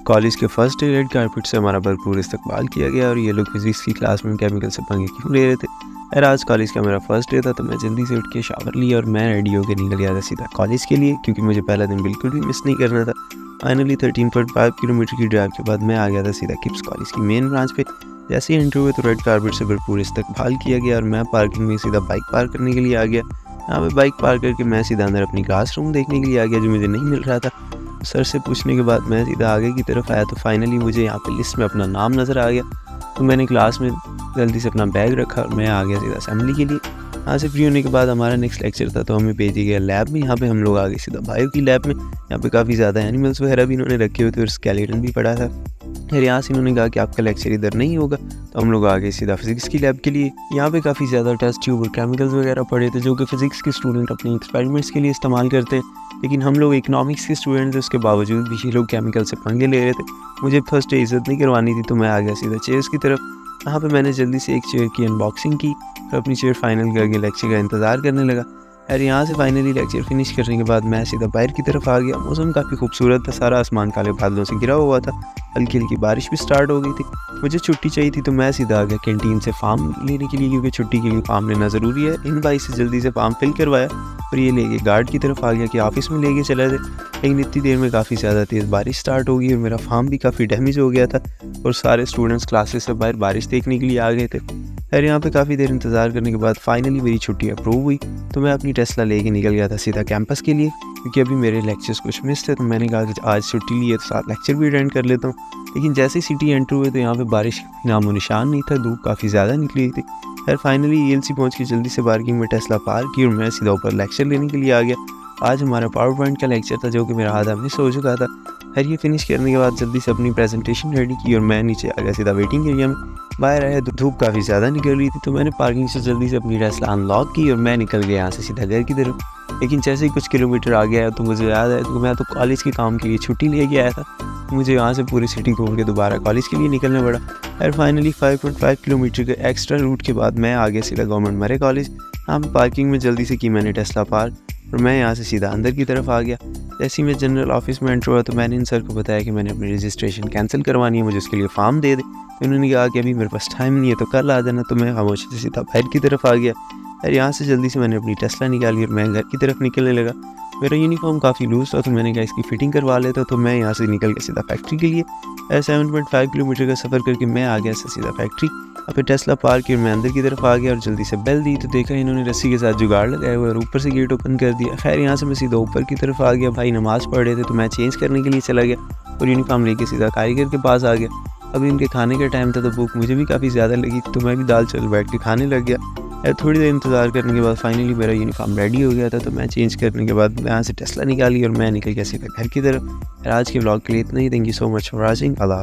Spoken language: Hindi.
कॉलेज के फर्स्ट डे रेड कारपेट से हमारा भरपूर इस्तकबाल किया गया और ये लोग फिजिक्स की क्लास में केमिकल से पंगे क्यों ले रहे थे। यार आज कॉलेज का मेरा फर्स्ट डे था तो मैं जल्दी से उठ के शावर लिया और मैं रेडी होकर निकल गया था सीधा कॉलेज के लिए, क्योंकि मुझे पहला दिन बिल्कुल भी मिस नहीं करना था। फाइनली 13.5 किलोमीटर की ड्राइव के बाद मैं आ गया था सीधा किप्स कॉलेज की मेन ब्रांच पे। जैसे ही एंटर हुए तो रेड कारपेट से भरपूर इस्तकबाल किया गया और मैं पार्किंग में सीधा बाइक पार्क करने के लिए आ गया। यहाँ पे बाइक पार्क करके मैं सीधा अंदर अपनी क्लासरूम देखने के लिए आ गया जो मुझे नहीं मिल रहा था। सर से पूछने के बाद मैं सीधा आगे की तरफ आया तो फाइनली मुझे यहाँ पे लिस्ट में अपना नाम नज़र आ गया। तो मैंने क्लास में जल्दी से अपना बैग रखा और मैं आ गया सीधा असेंबली के लिए। यहाँ से फ्री होने के बाद हमारा नेक्स्ट लेक्चर था तो हमें भेज दिया गया लैब में। यहाँ पे हम लोग आ गए सीधा बायो की लैब में। यहाँ पे काफ़ी ज़्यादा एनिमल्स वगैरह भी इन्होंने रखे हुए थे और स्केलेटन भी पड़ा था। फिर यहाँ से इन्होंने कहा कि आपका लेक्चर इधर नहीं होगा तो हम लोग आ गए सीधा फिजिक्स की लैब के लिए। यहाँ पे काफ़ी ज़्यादा टेस्ट ट्यूब और केमिकल्स वगैरह पड़े थे जो कि फिजिक्स के स्टूडेंट अपने एक्सपेरिमेंट्स के लिए इस्तेमाल करते हैं, लेकिन हम लोग इकोनॉमिक्स के स्टूडेंट थे, उसके बावजूद भी ये लोग केमिकल से पंगे ले रहे थे। मुझे फर्स्ट डे इज्जत नहीं करवानी थी तो मैं आ गया सीधा चेयर्स की तरफ। यहाँ पे मैंने जल्दी से एक चेयर की अनबॉक्सिंग की और अपनी चेयर फाइनल करके लेक्चर का इंतज़ार करने लगा। यार यहाँ से फाइनली लेक्चर फिनिश करने के बाद मैं सीधा बाहर की तरफ आ गया। मौसम काफ़ी खूबसूरत था, सारा आसमान काले बादलों से घिरा हुआ था, हल्की हल्की बारिश भी स्टार्ट हो गई थी। मुझे छुट्टी चाहिए थी तो मैं सीधा आ गया कैंटीन से फार्म लेने के लिए, क्योंकि छुट्टी के लिए फार्म लेना ज़रूरी है। इन भाई से जल्दी से फार्म फिल करवाया और ये लेके गार्ड की तरफ आ गया कि ऑफिस में लेके चला जाए। लेकिन इतनी देर में काफ़ी ज़्यादा तेज़ बारिश स्टार्ट हो गई और मेरा फार्म भी काफ़ी डैमेज हो गया था और सारे स्टूडेंट्स क्लासेस से बाहर बारिश देखने के लिए आ गए थे। फिर यहाँ पे काफ़ी देर इंतज़ार करने के बाद फाइनली मेरी छुट्टी अप्रूव हुई तो मैं अपनी टेस्ला लेके निकल गया था सीधा कैंपस के लिए, क्योंकि अभी मेरे लेक्चर्स कुछ मिस थे। तो मैंने कहा कि आज छुट्टी ली है तो साथ लेक्चर भी अटेंड कर लेता हूँ। लेकिन जैसे ही सिटी एंटर हुए तो यहाँ पे बारिश का नामो निशान नहीं था, धूप काफ़ी ज़्यादा निकली थी। फिर फाइनली ELC पहुँच के जल्दी से पार्किंग में टेस्ला पार्क की और मैं सीधा ऊपर लेक्चर लेने के लिए आ गया। आज हमारा पावर पॉइंट का लेक्चर था जो कि मेरा आधा मिस हो चुका था। फिर ये फिनिश करने के बाद जल्दी से अपनी प्रेजेंटेशन रेडी की और मैं नीचे आ गया सीधा वेटिंग एरिया में। बाहर आया तो धूप काफ़ी ज़्यादा निकल रही थी तो मैंने पार्किंग से जल्दी से अपनी टेस्ला अनलॉक की और मैं निकल गया यहाँ से सीधा घर की तरफ। लेकिन जैसे ही कुछ किलोमीटर आगे आया तो मुझे याद आया तो मैं तो कॉलेज के काम के लिए छुट्टी लेके आया था। मुझे यहाँ से पूरी सिटी घूम के दोबारा कॉलेज के लिए निकलना पड़ा। और फाइनली 5.5 किलोमीटर के एक्स्ट्रा रूट के बाद मैं आ गया सीधा गवर्नमेंट मरे कॉलेज। यहाँ पे पार्किंग में जल्दी से की मैंने टेस्ला पार्क और मैं यहाँ से सीधा अंदर की तरफ आ गया। जैसे ही मैं जनरल ऑफिस में एंटर हुआ तो मैंने इन सर को बताया कि मैंने अपनी रजिस्ट्रेशन कैंसिल करवानी है, मुझे उसके लिए फॉर्म दे दे। तो उन्होंने कहा कि अभी मेरे पास टाइम नहीं है तो कल आ जाना। तो मैं खामोशी से सीधा बाहर की तरफ आ गया। और यहाँ से जल्दी से मैंने अपनी टेस्ला निकाली और मैं घर की तरफ निकलने लगा। मेरा यूनिफॉर्म काफ़ी लूज था तो मैंने कहा इसकी फ़िटिंग करवा लेता। तो मैं यहाँ से निकल गया सीधा फैक्ट्री के लिए। 7.5 किलोमीटर का सफ़र करके मैं आ गया सीधा फैक्ट्री। फिर टेस्ला पार्क की और मैं अंदर की तरफ आ गया और जल्दी से बेल दी तो देखा इन्होंने रस्सी के साथ जुगाड़ लगाया हुआ और ऊपर से गेट ओपन कर दिया। खैर यहाँ से मैं सीधा ऊपर की तरफ आ गया। भाई नमाज़ पढ़ रहे थे तो मैं चेंज करने के लिए चला गया और यूनिफॉर्म लेके सीधा कारीगर के पास आ गया। अभी इनके खाने का टाइम था तो भूख मुझे भी काफ़ी ज़्यादा लगी तो मैं भी दाल चावल बैठ के खाने लग गया। थोड़ी देर इंतज़ार करने के बाद फाइनली मेरा यूनिफॉर्म रेडी हो गया था तो मैं चेंज करने के बाद मैं यहाँ से टेस्ला निकाली और मैं निकल गया सीधा घर की तरफ। आज के व्लॉग के लिए इतना ही। Thank you so much for watching. Allah.